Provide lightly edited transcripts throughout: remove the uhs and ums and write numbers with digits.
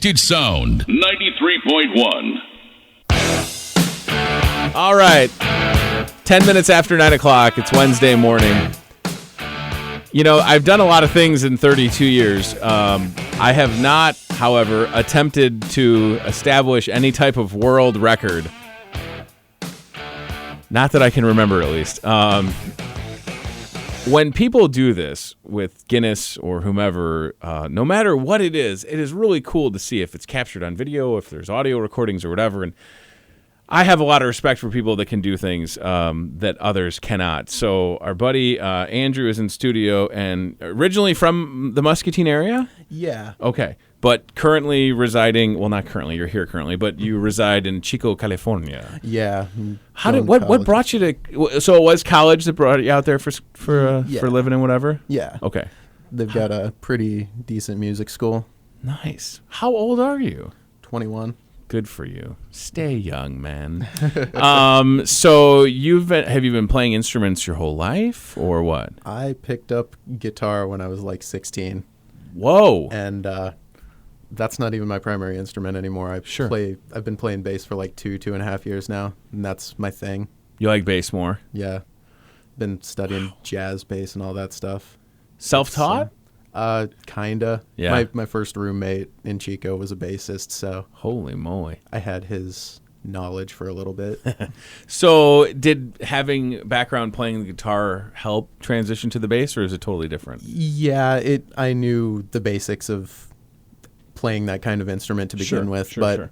Connected Sound 93.1. All right. 10 minutes after 9 o'clock. It's Wednesday morning. You know, I've done a lot of things in 32 years. I have not, however, attempted to establish any type of world record. Not that I can remember, at least. When people do this with Guinness or whomever, no matter what it is really cool to see if it's captured on video, if there's audio recordings or whatever. And I have a lot of respect for people that can do things that others cannot. So our buddy Andrew is in studio and originally from the Muscatine area? Yeah. Okay. But currently residing, well, not currently, you're here currently, but you reside in Chico, California. Yeah. What brought you to, so it was college that brought you out there for living and whatever? Yeah. Okay. They've got a pretty decent music school. Nice. How old are you? 21. Good for you. Stay young, man. So have you been playing instruments your whole life or what? I picked up guitar when I was like 16. Whoa. And that's not even my primary instrument anymore. I've been playing bass for like 2.5 years now, and that's my thing. You like bass more? Yeah. Been studying jazz bass and all that stuff. Self-taught? Kinda. Yeah. My first roommate in Chico was a bassist, so holy moly. I had his knowledge for a little bit. So did having background playing the guitar help transition to the bass, or is it totally different? Yeah, I knew the basics of playing that kind of instrument to begin with, but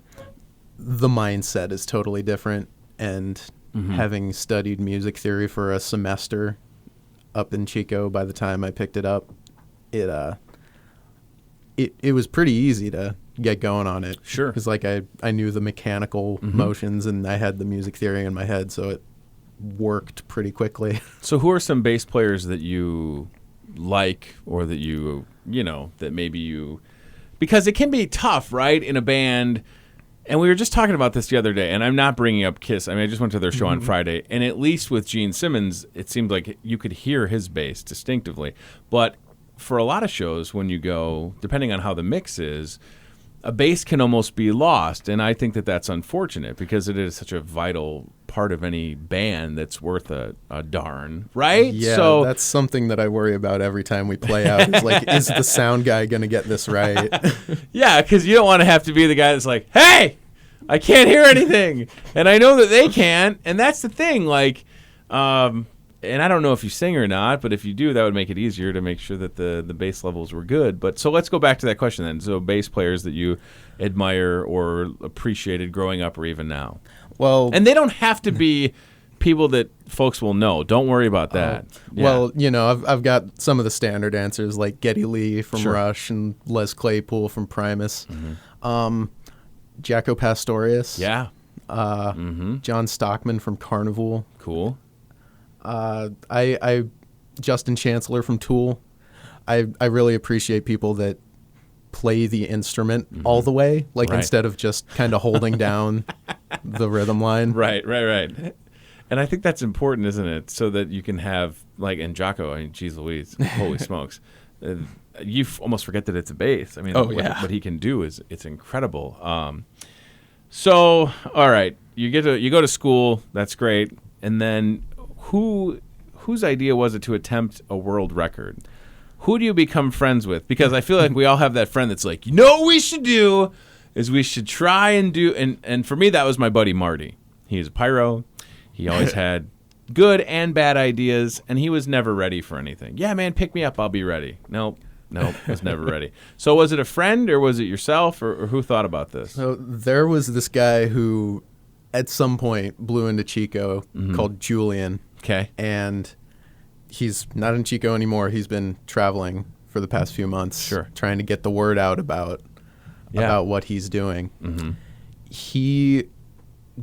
the mindset is totally different. And having studied music theory for a semester up in Chico, by the time I picked it up, it was pretty easy to get going on it. Sure. Because like I knew the mechanical motions and I had the music theory in my head, so it worked pretty quickly. So who are some bass players that you like, or that that maybe you, because it can be tough, right, in a band. And we were just talking about this the other day, and I'm not bringing up Kiss. I mean, I just went to their show on Friday, and at least with Gene Simmons, it seemed like you could hear his bass distinctively. But for a lot of shows, when you go, depending on how the mix is, a bass can almost be lost, and I think that that's unfortunate because it is such a vital part of any band that's worth a darn, right? Yeah, so that's something that I worry about every time we play out. It's like, is the sound guy going to get this right? Yeah, because you don't want to have to be the guy that's like, hey, I can't hear anything, and I know that they can't, and that's the thing, like, and I don't know if you sing or not, but if you do, that would make it easier to make sure that the bass levels were good. But so let's go back to that question then. So bass players that you admire or appreciated growing up or even now. Well, and they don't have to be people that folks will know. Don't worry about that. Yeah. Well, I've got some of the standard answers like Geddy Lee from Rush and Les Claypool from Primus. Jaco Pastorius. Yeah. John Stockman from Carnival. Cool. I Justin Chancellor from Tool. I really appreciate people that play the instrument all the way, like instead of just kind of holding down the rhythm line. Right. And I think that's important, isn't it? So that you can have, like, in Jaco, I mean, geez Louise, holy smokes. You almost forget that it's a bass. I mean, what he can do it's incredible. So, all right, you go to school, that's great, and then whose idea was it to attempt a world record? Who do you become friends with? Because I feel like we all have that friend that's like, what we should do is we should try and do, and for me that was my buddy Marty. He was a pyro. He always had good and bad ideas, and he was never ready for anything. Yeah, man, pick me up, I'll be ready. Nope, was never ready. So was it a friend or was it yourself or who thought about this? So there was this guy who at some point blew into Chico called Julian. Okay. And he's not in Chico anymore. He's been traveling for the past few months, trying to get the word out about what he's doing. He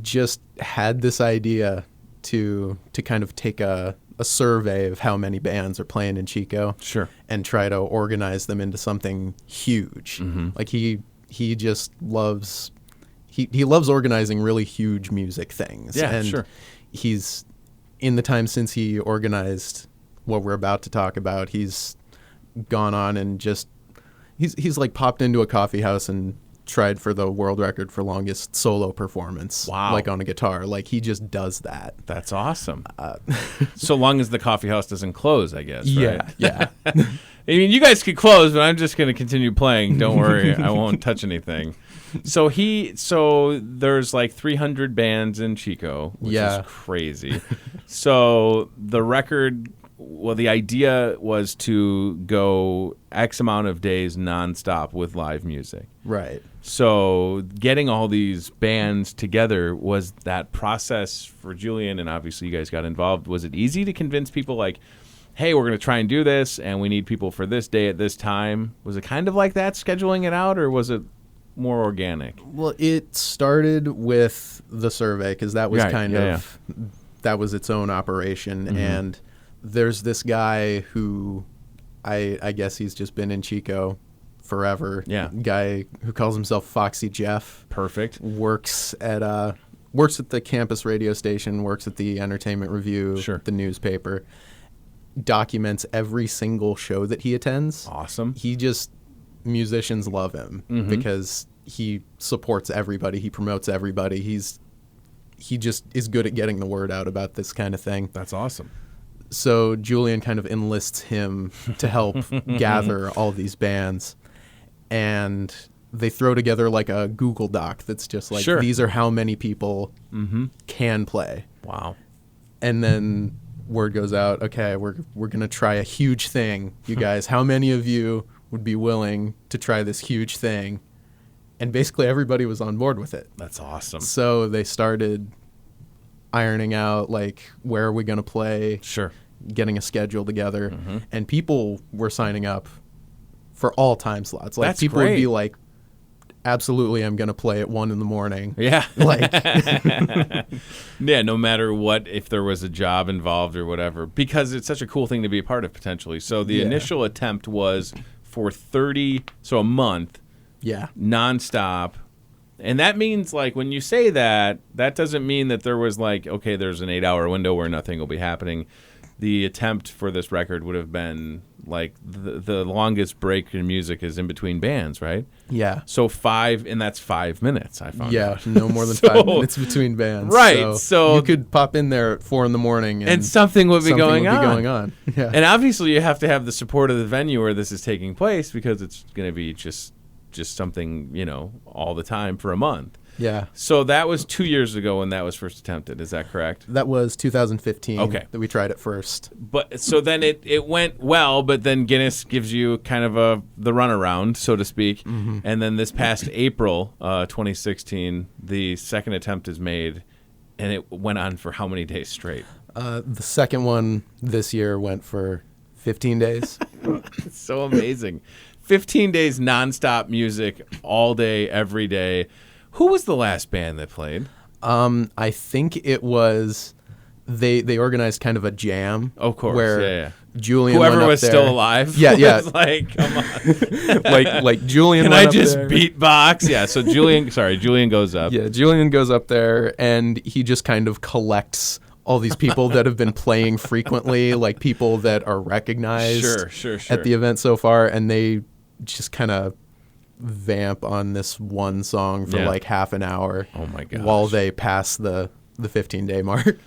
just had this idea to kind of take a survey of how many bands are playing in Chico, and try to organize them into something huge. Like he just loves he loves organizing really huge music things. Yeah, and he's, in the time since he organized what we're about to talk about, he's gone on and just he's like popped into a coffee house and tried for the world record for longest solo performance. Wow. Like on a guitar. Like he just does that. That's awesome. So long as the coffee house doesn't close, I guess. Right? Yeah. I mean, you guys could close, but I'm just going to continue playing. Don't worry. I won't touch anything. So there's like 300 bands in Chico, which is crazy. So the record, the idea was to go X amount of days nonstop with live music. Right. So getting all these bands together, was that process for Julian, and obviously you guys got involved, was it easy to convince people like, hey, we're going to try and do this, and we need people for this day at this time? Was it kind of like that, scheduling it out, or was it more organic? Well, it started with the survey, because that was that was its own operation. Mm-hmm. And there's this guy who I guess he's just been in Chico forever. Yeah. Guy who calls himself Foxy Jeff. Perfect. Works at the campus radio station, works at the Entertainment Review, the newspaper. Documents every single show that he attends. Awesome. Musicians love him because he supports everybody. He promotes everybody. He just is good at getting the word out about this kind of thing. That's awesome. So Julian kind of enlists him to help gather all these bands, and they throw together like a Google Doc that's just like, these are how many people can play. Wow. And then word goes out, okay, we're going to try a huge thing. You guys, how many of you would be willing to try this huge thing? And basically everybody was on board with it. That's awesome. So they started ironing out, like, where are we going to play? Getting a schedule together. And people were signing up for all time slots. Like, people would be like, absolutely, I'm going to play at 1 a.m. Yeah. Like, yeah, no matter what, if there was a job involved or whatever, because it's such a cool thing to be a part of potentially. So the initial attempt was for 30, so a month, nonstop. And that means, like, when you say that, that doesn't mean that there was like, okay, there's an 8-hour window where nothing will be happening. The attempt for this record would have been like the longest break in music is in between bands, right? Yeah. So 5, and that's 5 minutes, I found out. No more than 5 minutes between bands. Right. So you could pop in there at 4 a.m. and something would be going on. Yeah. And obviously you have to have the support of the venue where this is taking place, because it's going to be just something, all the time for a month. Yeah. So that was 2 years ago when that was first attempted. Is that correct? That was 2015 that we tried it first. But so then it went well, but then Guinness gives you kind of the runaround, so to speak. And then this past April 2016, the second attempt is made, and it went on for how many days straight? The second one this year went for 15 days. It's so amazing. 15 days nonstop music all day, every day. Who was the last band that played? I think it was they organized kind of a jam. Of course, where Julian, whoever was there. still alive, was like, come on, like Julian. Can I just beatbox? Yeah. So Julian goes up. Yeah, Julian goes up there, and he just kind of collects all these people that have been playing frequently, like people that are recognized at the event so far, and they just kind of vamp on this one song for like half an hour. Oh my gosh. While they pass the 15-day mark.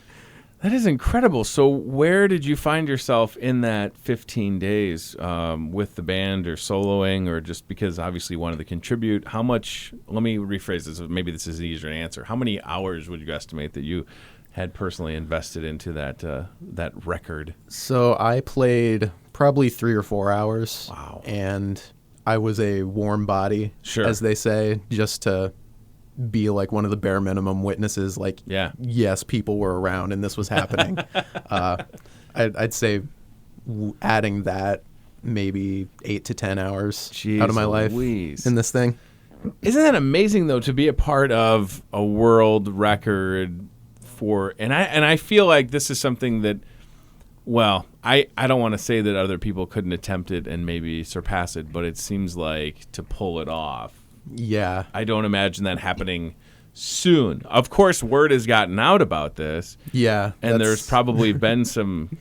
That is incredible. So where did you find yourself in that 15 days with the band or soloing, or just because obviously you wanted to contribute? How much, let me rephrase this, maybe this is easier to answer. How many hours would you estimate that you had personally invested into that record? So I played probably 3 or 4 hours. Wow. And I was a warm body, as they say, just to be like one of the bare minimum witnesses. Like, yes, people were around and this was happening. I'd say adding that maybe 8 to 10 hours out of my life in this thing. Isn't that amazing, though, to be a part of a world record and I feel like this is something that, well, I don't want to say that other people couldn't attempt it and maybe surpass it, but it seems like to pull it off. Yeah. I don't imagine that happening soon. Of course, word has gotten out about this. Yeah. And there's probably been some,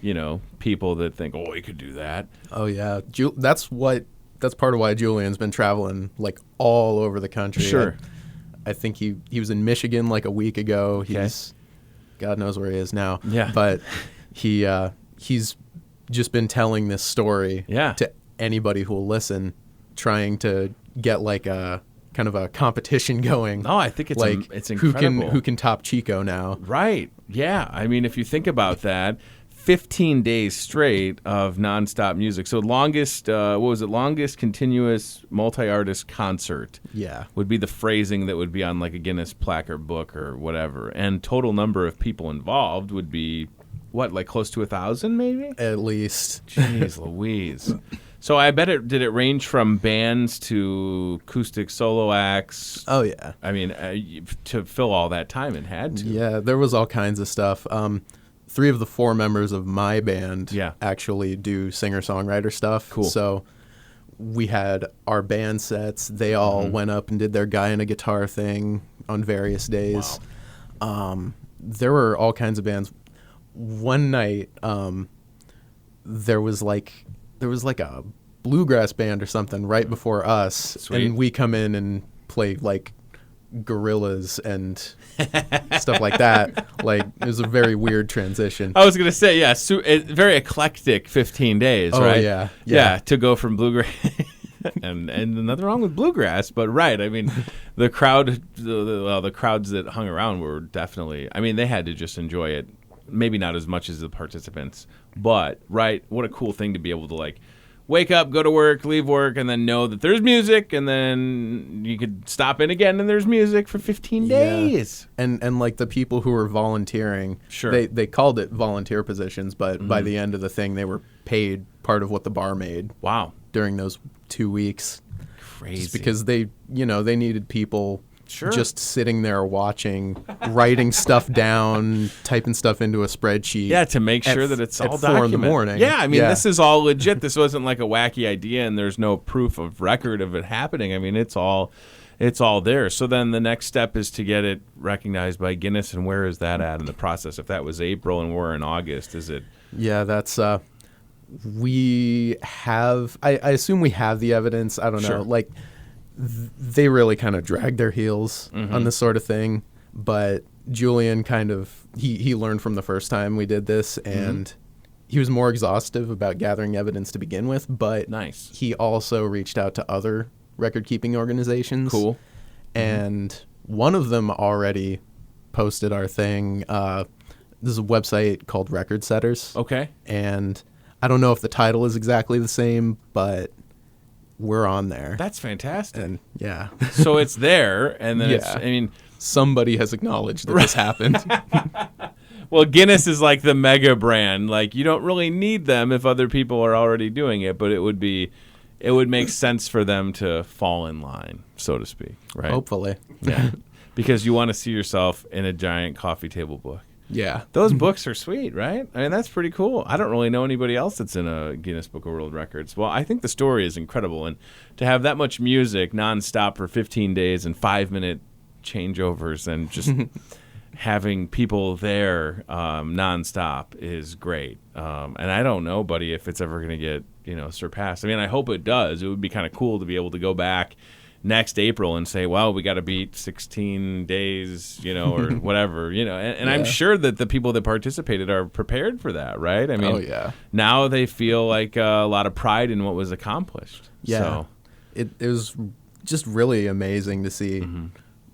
people that think, oh, we could do that. Oh, yeah. That's what that's part of why Julian's been traveling like all over the country. Sure. I think he was in Michigan like a week ago. He's God knows where he is now. Yeah. But he's just been telling this story to anybody who will listen, trying to get like a kind of a competition going. Oh, I think it's like it's incredible. Who can top Chico now? Right. Yeah. I mean, if you think about that, 15 days straight of nonstop music. So longest, what was it? Longest continuous multi-artist concert. Yeah. Would be the phrasing that would be on like a Guinness plaque or book or whatever. And total number of people involved would be, what, like close to 1,000 maybe? At least. Jeez Louise. So I bet did it range from bands to acoustic solo acts? Oh, yeah. I mean, to fill all that time, it had to. Yeah, there was all kinds of stuff. 3 of the 4 members of my band actually do singer-songwriter stuff. Cool. So we had our band sets. They all went up and did their guy and a guitar thing on various days. Wow. There were all kinds of bands. One night, there was like a bluegrass band or something right before us. Sweet. And we come in and play like gorillas and stuff like that. Like, it was a very weird transition. I was gonna say, very eclectic 15 days, right? Yeah, to go from bluegrass and nothing wrong with bluegrass, but right. I mean, the crowds that hung around were definitely. I mean, they had to just enjoy it. Maybe not as much as the participants, but right. What a cool thing to be able to like wake up, go to work, leave work, and then know that there's music, and then you could stop in again and there's music for 15 days. And like the people who were volunteering, they called it volunteer positions, but by the end of the thing, they were paid part of what the bar made. Wow. During those 2 weeks. Crazy. Just because they needed people just sitting there watching, writing stuff down, typing stuff into a spreadsheet. Yeah, to make sure that it's all documented. 4 in the morning. Yeah, I mean, this is all legit. This wasn't like a wacky idea and there's no proof of record of it happening. I mean, it's all there. So then the next step is to get it recognized by Guinness, and where is that at in the process? If that was April and we're in August, is it? Yeah, that's we have I assume we have the evidence. I don't know. Like, they really kind of drag their heels on this sort of thing, but Julian kind of he learned from the first time we did this, and he was more exhaustive about gathering evidence to begin with, but he also reached out to other record-keeping organizations. Cool. And one of them already posted our thing. This is a website called Record Setters. Okay. And I don't know if the title is exactly the same, but we're on there. That's fantastic. And yeah. So it's there, and then it's, I mean, somebody has acknowledged that this happened. Well, Guinness is like the mega brand. Like, you don't really need them if other people are already doing it, but it would make sense for them to fall in line, so to speak, right? Hopefully. Yeah. Because you want to see yourself in a giant coffee table book. Yeah. Those books are sweet, right? I mean, that's pretty cool. I don't really know anybody else that's in a Guinness Book of World Records. Well, I think the story is incredible. And to have that much music nonstop for 15 days and 5-minute changeovers and just having people there nonstop is great. And I don't know, buddy, if it's ever going to get, surpassed. I mean, I hope it does. It would be kind of cool to be able to go back next April and say, well, we got to beat 16 days, or whatever, and I'm sure that the people that participated are prepared for that, right? I mean, now they feel like a lot of pride in what was accomplished. Yeah. So. It was just really amazing to see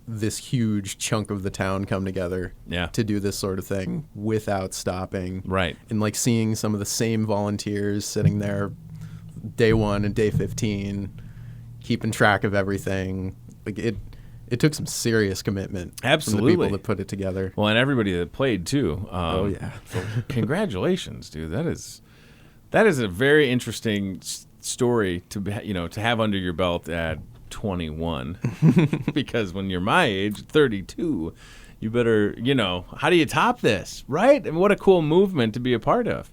this huge chunk of the town come together to do this sort of thing without stopping. Right. And like seeing some of the same volunteers sitting there day 1 and day 15, keeping track of everything. Like it took some serious commitment from the people that put it together. Well, and everybody that played too. So congratulations, dude. That is a very interesting story to have under your belt at 21. Because when you're my age, 32, you better, how do you top this, right? And what a cool movement to be a part of.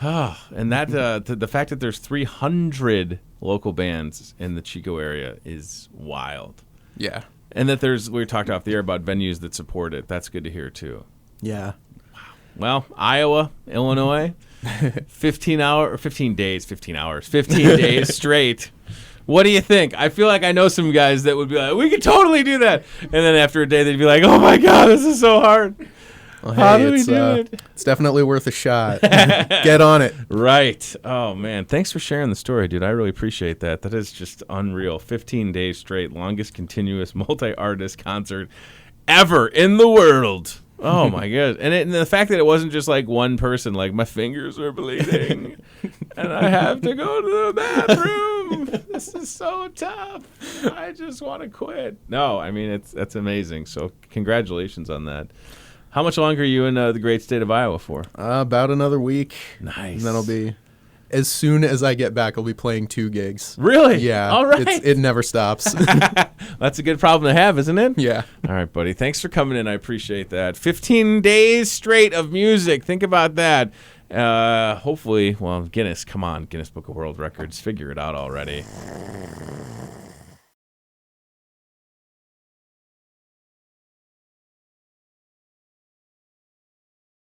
And that the fact that there's 300 local bands in the Chico area is wild. Yeah. And that we talked off the air about venues that support it. That's good to hear too. Yeah. Wow. Well, Iowa, Illinois, 15 days straight. What do you think? I feel like I know some guys that would be like, we could totally do that. And then after a day, they'd be like, oh my God, this is so hard. Well, hey, how do we do it? It's definitely worth a shot. Get on it. Right. Oh, man. Thanks for sharing the story, dude. I really appreciate that. That is just unreal. 15 days straight, longest continuous multi-artist concert ever in the world. Oh, my God. And the fact that it wasn't just like one person, like my fingers are bleeding and I have to go to the bathroom. This is so tough. I just want to quit. No, I mean, that's amazing. So congratulations on that. How much longer are you in the great state of Iowa for? About another week. Nice. And then I'll be, as soon as I get back, I'll be playing 2 gigs. Really? Yeah. All right. It never stops. That's a good problem to have, isn't it? Yeah. All right, buddy. Thanks for coming in. I appreciate that. 15 days straight of music. Think about that. Hopefully, well, Guinness, come on. Guinness Book of World Records. Figure it out already.